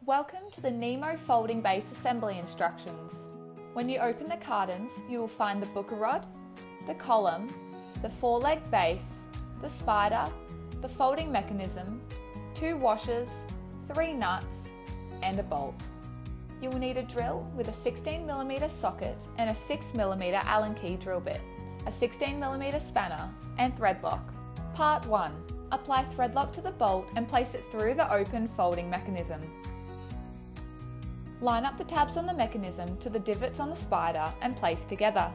Welcome to the Nemo folding base assembly instructions. When you open the cartons, you will find the booker rod, the column, the 4-leg base, the spider, the folding mechanism, 2 washers, 3 nuts, and a bolt. You will need a drill with a 16mm socket and a 6mm Allen key drill bit, a 16mm spanner, and thread lock. Part 1. Apply thread lock to the bolt and place it through the open folding mechanism. Line up the tabs on the mechanism to the divots on the spider and place together.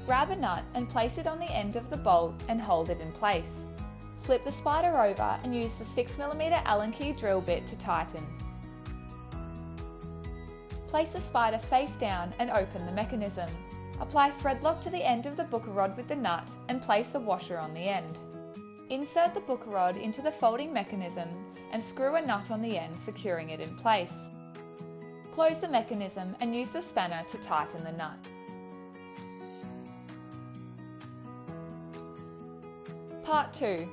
Grab a nut and place it on the end of the bolt and hold it in place. Flip the spider over and use the 6mm Allen key drill bit to tighten. Place the spider face down and open the mechanism. Apply thread lock to the end of the booker rod with the nut and place the washer on the end. Insert the booker rod into the folding mechanism and screw a nut on the end, securing it in place. Close the mechanism and use the spanner to tighten the nut. Part 2.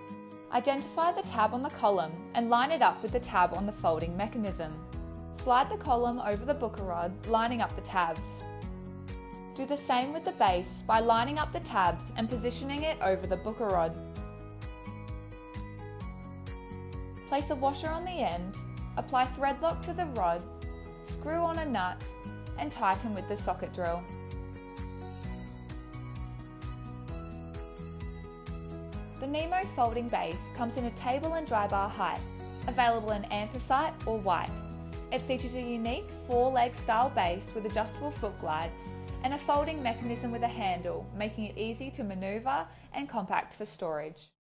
Identify the tab on the column and line it up with the tab on the folding mechanism. Slide the column over the booker rod, lining up the tabs. Do the same with the base by lining up the tabs and positioning it over the booker rod. Place a washer on the end, apply thread lock to the rod, screw on a nut, and tighten with the socket drill. The Nemo folding base comes in a table and dry bar height, available in anthracite or white. It features a unique 4-leg style base with adjustable foot glides and a folding mechanism with a handle, making it easy to manoeuvre and compact for storage.